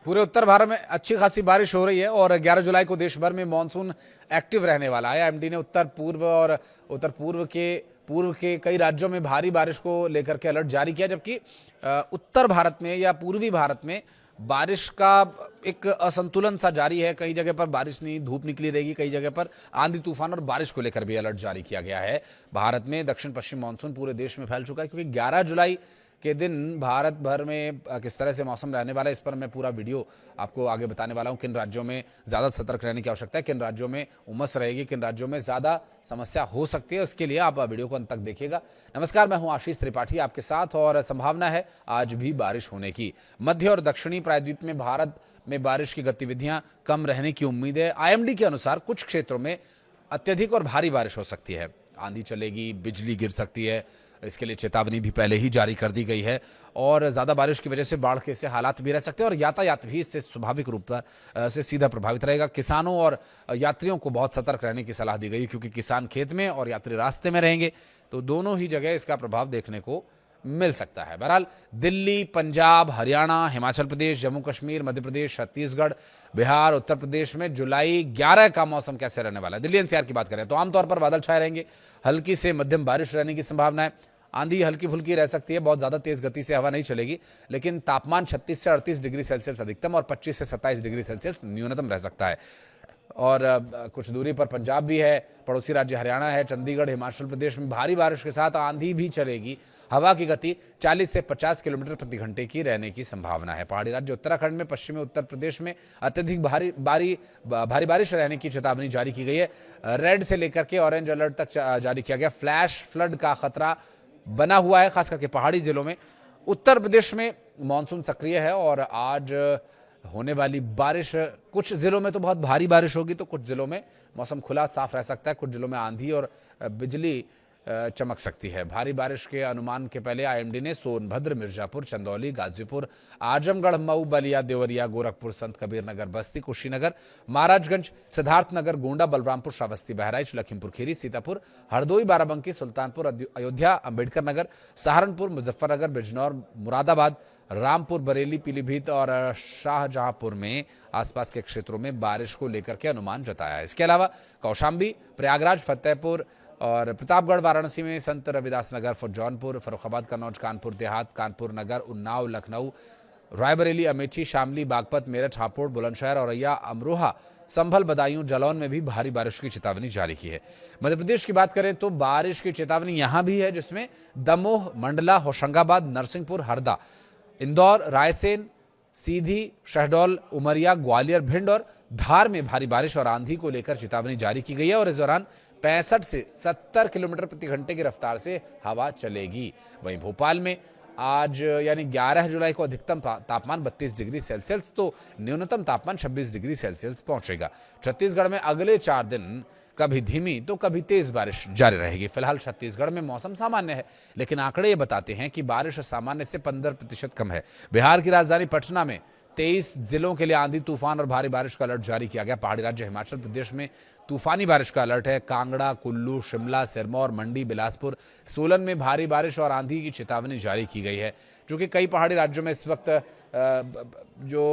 पूरे उत्तर भारत में अच्छी खासी बारिश हो रही है और 11 जुलाई को देश भर में मानसून एक्टिव रहने वाला है। आईएमडी ने उत्तर पूर्व के कई राज्यों में भारी बारिश को लेकर के अलर्ट जारी किया, जबकि उत्तर भारत में या पूर्वी भारत में बारिश का एक असंतुलन सा जारी है। कई जगह पर बारिश नहीं, धूप निकली रहेगी, कई जगह पर आंधी तूफान और बारिश को लेकर भी अलर्ट जारी किया गया है। भारत में दक्षिण पश्चिम मानसून पूरे देश में फैल चुका है, क्योंकि 11 जुलाई के दिन भारत भर में किस तरह से मौसम रहने वाला है, इस पर मैं पूरा वीडियो आपको आगे बताने वाला हूं। किन राज्यों में ज्यादा सतर्क रहने की आवश्यकता है, किन राज्यों में उमस रहेगी, किन राज्यों में ज्यादा समस्या हो सकती है, उसके लिए आप वीडियो को अंत तक देखिएगा। नमस्कार, मैं हूं आशीष त्रिपाठी आपके साथ, और संभावना है आज भी बारिश होने की। मध्य और दक्षिणी प्रायद्वीप में भारत में बारिश की गतिविधियां कम रहने की उम्मीद है। आईएमडी के अनुसार कुछ क्षेत्रों में अत्यधिक और भारी बारिश हो सकती है, आंधी चलेगी, बिजली गिर सकती है। इसके लिए चेतावनी भी पहले ही जारी कर दी गई है, और ज्यादा बारिश की वजह से बाढ़ के से हालात भी रह सकते हैं, और यातायात भी इससे स्वाभाविक रूप से सीधा प्रभावित रहेगा। किसानों और यात्रियों को बहुत सतर्क रहने की सलाह दी गई, क्योंकि किसान खेत में और यात्री रास्ते में रहेंगे, तो दोनों ही जगह इसका प्रभाव देखने को मिल सकता है। बहरहाल दिल्ली, पंजाब, हरियाणा, हिमाचल प्रदेश, जम्मू कश्मीर, मध्य प्रदेश, छत्तीसगढ़, बिहार, उत्तर प्रदेश में जुलाई 11 का मौसम कैसे रहने वाला है। दिल्ली एनसीआर की बात करें तो आमतौर पर बादल छाए रहेंगे, हल्की से मध्यम बारिश रहने की संभावना है। आंधी हल्की फुल्की रह सकती है, बहुत ज्यादा तेज गति से हवा नहीं चलेगी, लेकिन तापमान 36 से 38 डिग्री सेल्सियस अधिकतम और 25 से 27 डिग्री सेल्सियस न्यूनतम रह सकता है। और कुछ दूरी पर पंजाब भी है, पड़ोसी राज्य हरियाणा है, चंडीगढ़, हिमाचल प्रदेश में भारी बारिश के साथ आंधी भी चलेगी। हवा की गति 40 से 50 किलोमीटर प्रति घंटे की रहने की संभावना है। पहाड़ी राज्य उत्तराखंड में, पश्चिमी उत्तर प्रदेश में अत्यधिक भारी बारिश रहने की चेतावनी जारी की गई है। रेड से लेकर के ऑरेंज अलर्ट तक जारी किया गया। फ्लैश फ्लड का खतरा बना हुआ है, खास करके पहाड़ी जिलों में। उत्तर प्रदेश में मानसून सक्रिय है, और आज होने वाली बारिश कुछ जिलों में तो बहुत भारी बारिश होगी, तो कुछ जिलों में मौसम खुला साफ रह सकता है, कुछ जिलों में आंधी और बिजली चमक सकती है। भारी बारिश के अनुमान के पहले आईएमडी ने सोनभद्र, मिर्जापुर, चंदौली, गाजीपुर, आजमगढ़, मऊ, बलिया, देवरिया, गोरखपुर, संत कबीर नगर, बस्ती, कुशीनगर, महाराजगंज, सिद्धार्थनगर, गोंडा, बलरामपुर, श्रावस्ती, बहराइच, लखीमपुर खीरी, सीतापुर, हरदोई, बाराबंकी, सुल्तानपुर, अयोध्या, अंबेडकर नगर, सहारनपुर, मुजफ्फरनगर, बिजनौर, मुरादाबाद, रामपुर, बरेली, पीलीभीत और शाहजहांपुर में आसपास के क्षेत्रों में बारिश को लेकर के अनुमान जताया है। इसके अलावा कौशाम्बी, प्रयागराज, फतेहपुर और प्रतापगढ़, वाराणसी में संत रविदास नगर, जौनपुर, फर्रुखाबाद, कन्नौज, कानपुर देहात, कानपुर नगर, उन्नाव, लखनऊ, रायबरेली, अमेठी, शामली, बागपत, मेरठ, हापुड़, बुलंदशहर, औरैया, अमरोहा, संभल, बदायूं, जालौन में भी भारी बारिश की चेतावनी जारी की है। मध्य प्रदेश की बात करें तो बारिश की चेतावनी यहां भी है, जिसमें दमोह, मंडला, होशंगाबाद, नरसिंहपुर, हरदा, इंदौर, रायसेन, सीधी, शहडोल, उमरिया, ग्वालियर, भिंड और धार में भारी बारिश और आंधी को लेकर चेतावनी जारी की गई है, और इस दौरान 65 से 70 किलोमीटर प्रति घंटे की रफ्तार से हवा चलेगी। वहीं भोपाल में आज यानी 11 जुलाई को अधिकतम तापमान 32 डिग्री सेल्सियस तो न्यूनतम तापमान 26 डिग्री सेल्सियस पहुंचेगा। छत्तीसगढ़ में अगले 4 दिन कभी धीमी तो कभी तेज बारिश जारी रहेगी। फिलहाल छत्तीसगढ़ में मौसम सामान्य है, लेकिन आंकड़े ये बताते हैं कि बारिश सामान्य से 15% कम है। बिहार की राजधानी पटना में 23 जिलों के लिए आंधी तूफान और भारी बारिश का अलर्ट जारी किया गया। पहाड़ी राज्य हिमाचल प्रदेश में तूफानी बारिश का अलर्ट है। कांगड़ा, कुल्लू, शिमला, सिरमौर, मंडी, बिलासपुर, सोलन में भारी बारिश और आंधी की चेतावनी जारी की गई है। क्योंकि कई पहाड़ी राज्यों में इस वक्त जो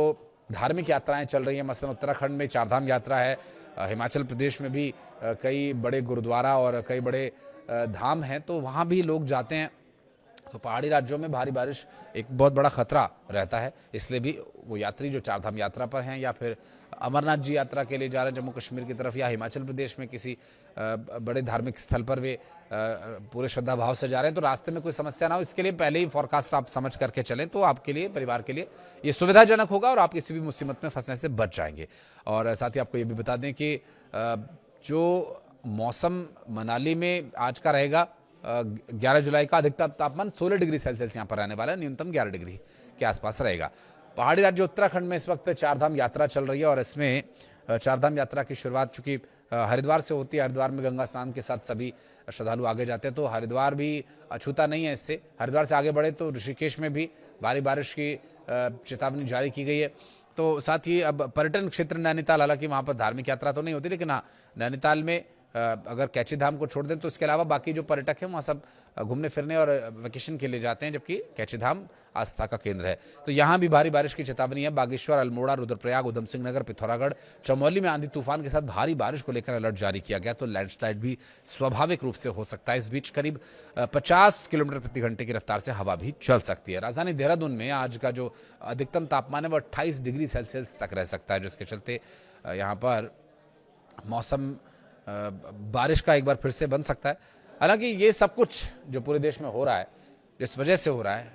धार्मिक यात्राएं चल रही हैं, मसलन उत्तराखंड में चारधाम यात्रा है, हिमाचल प्रदेश में भी कई बड़े गुरुद्वारा और कई बड़े धाम हैं, तो वहाँ भी लोग जाते हैं। तो पहाड़ी राज्यों में भारी बारिश एक बहुत बड़ा खतरा रहता है, इसलिए भी वो यात्री जो चारधाम यात्रा पर हैं या फिर अमरनाथ जी यात्रा के लिए जा रहे हैं जम्मू कश्मीर की तरफ, या हिमाचल प्रदेश में किसी बड़े धार्मिक स्थल पर वे पूरे श्रद्धा भाव से जा रहे हैं, तो रास्ते में कोई समस्या ना हो, इसके लिए पहले ही फॉरकास्ट आप समझ करके चलें, तो आपके लिए, परिवार के लिए ये सुविधाजनक होगा और आप किसी भी मुसीबत में फंसने से बच जाएंगे। और साथ ही आपको ये भी बता दें कि जो मौसम मनाली में आज का रहेगा, 11 जुलाई का अधिकतम तापमान 16 डिग्री सेल्सियस यहाँ पर रहने वाला है, न्यूनतम 11 डिग्री के आसपास रहेगा। पहाड़ी राज्य उत्तराखंड में इस वक्त चारधाम यात्रा चल रही है, और इसमें चारधाम यात्रा की शुरुआत चूंकि हरिद्वार से होती है, हरिद्वार में गंगा स्नान के साथ सभी श्रद्धालु आगे जाते हैं, तो हरिद्वार भी अछूता नहीं है इससे। हरिद्वार से आगे बढ़े तो ऋषिकेश में भी भारी बारिश की चेतावनी जारी की गई है। तो साथ ही अब पर्यटन क्षेत्र नैनीताल, हालांकि वहाँ पर धार्मिक यात्रा तो नहीं होती, लेकिन हाँ, नैनीताल में अगर कैची धाम को छोड़ दें तो इसके अलावा बाकी जो पर्यटक हैं वहाँ सब घूमने फिरने और वेकेशन के लिए जाते हैं, जबकि कैची धाम आस्था का केंद्र है। तो यहाँ भी भारी बारिश की चेतावनी है। बागेश्वर, अल्मोड़ा, रुद्रप्रयाग, उधम सिंह नगर, पिथौरागढ़, चमोली में आंधी तूफान के साथ भारी बारिश को लेकर अलर्ट जारी किया गया। तो लैंडस्लाइड भी स्वाभाविक रूप से हो सकता है। इस बीच करीब 50 किलोमीटर प्रति घंटे की रफ्तार से हवा भी चल सकती है। राजधानी देहरादून में आज का जो अधिकतम तापमान है वो 28 डिग्री सेल्सियस तक रह सकता है, जिसके चलते यहाँ पर मौसम बारिश का एक बार फिर से बन सकता है। हालांकि ये सब कुछ जो पूरे देश में हो रहा है, जिस वजह से हो रहा है,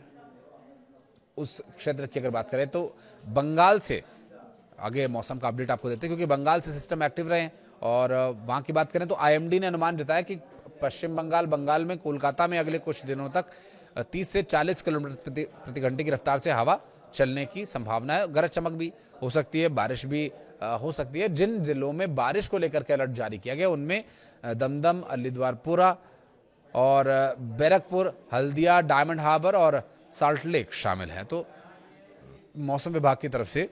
उस क्षेत्र की अगर बात करें तो बंगाल से आगे मौसम का अपडेट आपको देते हैं, क्योंकि बंगाल से सिस्टम एक्टिव रहे हैं। और वहां की बात करें तो आईएमडी ने अनुमान जताया कि पश्चिम बंगाल में कोलकाता में अगले कुछ दिनों तक 30 से 40 किलोमीटर प्रति घंटे की रफ्तार से हवा चलने की संभावना है। गरज चमक भी हो सकती है, बारिश भी हो सकती है। जिन जिलों में बारिश को लेकर के अलर्ट जारी किया गया उनमें दमदम, अलीद्वारपुरा और बैरकपुर, हल्दिया, डायमंड हार्बर और साल्ट लेक शामिल हैं। तो मौसम विभाग की तरफ से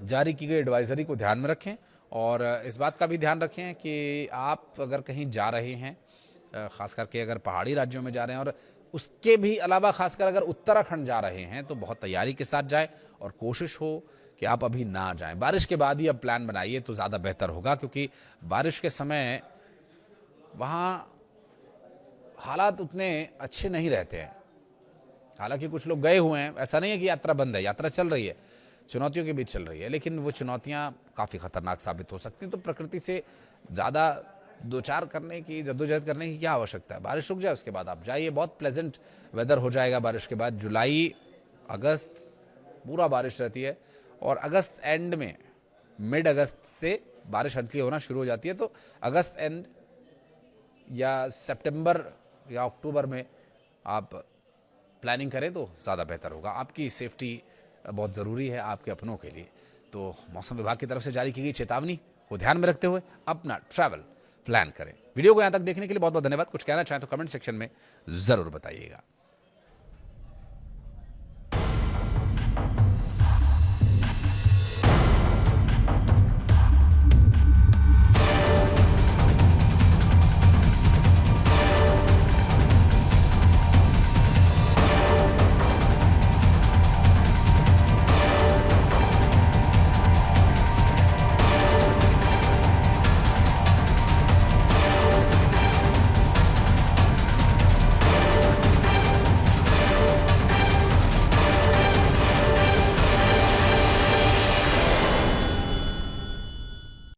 जारी की गई एडवाइजरी को ध्यान में रखें और इस बात का भी ध्यान रखें कि आप अगर कहीं जा रहे हैं, खास करके अगर पहाड़ी राज्यों में जा रहे हैं और उसके भी अलावा खासकर अगर उत्तराखंड जा रहे हैं, तो बहुत तैयारी के साथ जाएं और कोशिश हो कि आप अभी ना जाएं। बारिश के बाद ही अब प्लान बनाइए तो ज़्यादा बेहतर होगा, क्योंकि बारिश के समय वहाँ हालात उतने अच्छे नहीं रहते हैं। हालांकि कुछ लोग गए हुए हैं, ऐसा नहीं है कि यात्रा बंद है, यात्रा चल रही है, चुनौतियों के बीच चल रही है, लेकिन वो चुनौतियां काफ़ी खतरनाक साबित हो सकती हैं। तो प्रकृति से ज़्यादा दो चार करने की, जद्दोजहद करने की क्या आवश्यकता है। बारिश रुक जाए उसके बाद आप जाइए, बहुत प्लेजेंट वेदर हो जाएगा बारिश के बाद। जुलाई, अगस्त पूरा बारिश रहती है और अगस्त एंड में, मिड अगस्त से बारिश हल्की होना शुरू हो जाती है। तो अगस्त एंड या सितंबर या अक्टूबर में आप प्लानिंग करें तो ज़्यादा बेहतर होगा। आपकी सेफ्टी बहुत ज़रूरी है आपके अपनों के लिए। तो मौसम विभाग की तरफ से जारी की गई चेतावनी को ध्यान में रखते हुए अपना ट्रैवल प्लान करें। वीडियो को यहाँ तक देखने के लिए बहुत बहुत धन्यवाद। कुछ कहना चाहें तो कमेंट सेक्शन में ज़रूर बताइएगा।